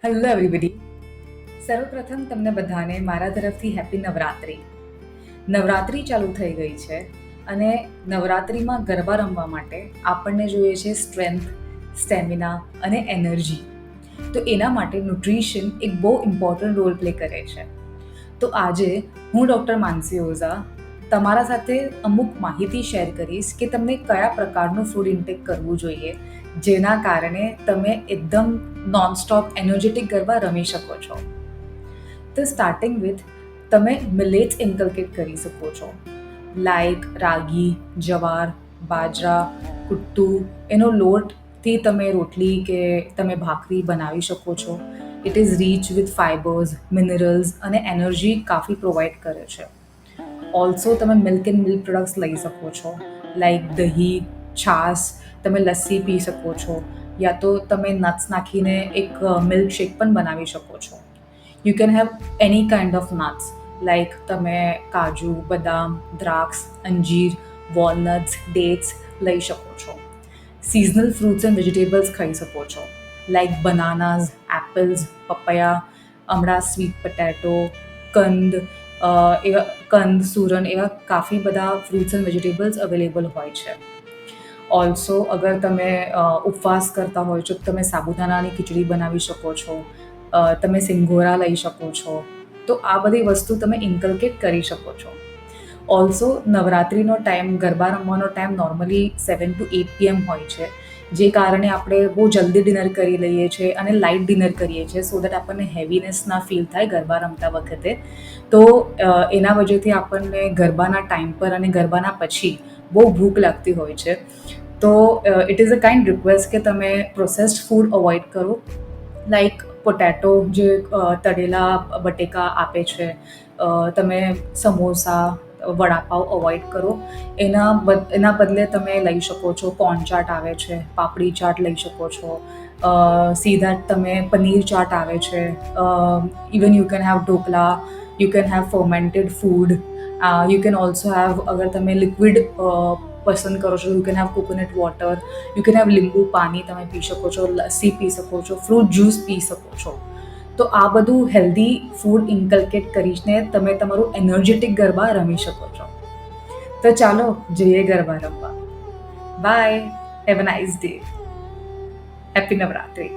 Hello everybody. સર્વપ્રથમ તમને બધાને મારા તરફથી હેપી નવરાત્રિ. નવરાત્રિ ચાલુ થઈ ગઈ છે અને નવરાત્રિમાં ગરબા રમવા માટે આપણને જોઈએ છે સ્ટ્રેન્થ, સ્ટેમિના અને એનર્જી. તો એના માટે ન્યુટ્રિશન એક બહુ ઇમ્પોર્ટન્ટ રોલ પ્લે કરે છે. તો આજે હું ડૉક્ટર માનસી ઓઝા તમારા સાથે અમુક માહિતી શેર કરીશ કે તમને કયા પ્રકારનું ફૂડ ઇન્ટેક કરવું જોઈએ, જેના કારણે તમે એકદમ નોનસ્ટોપ એનર્જેટિક ગરબા રમી શકો છો. તો સ્ટાર્ટિંગ વિથ તમે મિલેટ્સ ઇન્કલ્કેટ કરી શકો છો, લાઈક રાગી, જવાર, બાજરા, કુટ્ટુ. એનો લોટથી તમે રોટલી કે તમે ભાખરી બનાવી શકો છો. It is rich with fibres, minerals અને એનર્જી કાફી પ્રોવાઈડ કરે છે. ઓલ્સો તમે મિલ્ક એન્ડ મિલ્ક પ્રોડક્ટ્સ લઈ શકો છો, લાઈક દહીં, છાશ. તમે લસ્સી પી શકો છો, યા તો તમે નટ્સ નાખીને એક મિલ્કશેક પણ બનાવી શકો છો. You can have any kind of nuts, like તમે કાજુ, બદામ, દ્રાક્ષ, અંજીર, વોલનટ્સ, ડેટ્સ લઈ શકો છો. સિઝનલ ફ્રૂટ્સ એન્ડ વેજીટેબલ્સ ખાઈ શકો છો, લાઈક બનાનાઝ, એપલ્સ, પપૈયા, હમણાં સ્વીટ પટેટો, કંદ, સુરણ, એવા કાફી બધા ફ્રૂટ્સ એન્ડ વેજીટેબલ્સ અવેલેબલ હોય છે. ઓલ્સો અગર તમે ઉપવાસ કરતા હોય છો તો તમે સાબુદાણાની ખીચડી બનાવી શકો છો, તમે સિંગોરા લઈ શકો છો. તો આ બધી વસ્તુ તમે ઇન્કલ્કેટ કરી શકો છો. ઓલ્સો નવરાત્રિનો ટાઈમ, ગરબા રમવાનો ટાઈમ નોર્મલી 7 to 8 PM હોય છે, જે કારણે આપણે બહુ જલ્દી ડિનર કરી લઈએ છીએ અને લાઇટ ડિનર કરીએ છીએ, સો દેટ આપણને હેવીનેસ ના ફીલ થાય ગરબા રમતા વખતે. તો એના વજહથી આપણને ગરબાના ટાઈમ પર અને ગરબાના પછી બહુ ભૂખ લાગતી હોય છે. તો it is a kind request કે તમે પ્રોસેસ્ડ ફૂડ અવોઇડ કરો, લાઈક પોટેટો, જે તળેલા બટેકા આપે છે. તમે સમોસા, વડાપાવ અવોઇડ કરો. એના બદલે તમે લઈ શકો છો કોર્ન ચાટ આવે છે, પાપડી ચાટ લઈ શકો છો. સીધા તમે પનીર ચાટ આવે છે. Even you can have dhokla, you can have fermented food. You can also have, અગર તમે લિક્વિડ પસંદ કરો છો, you can have coconut water, you can have લીંબુ પાણી તમે પી શકો છો, લસ્સી પી શકો છો, ફ્રૂટ જ્યુસ પી શકો છો. તો આ બધું હેલ્ધી ફૂડ ઇન્કલ્કેટ કરીને તમે તમારું એનર્જેટિક ગરબા રમી શકો છો. તો ચાલો જઈએ ગરબા રમવા. Bye. Have a nice day. Happy Navratri.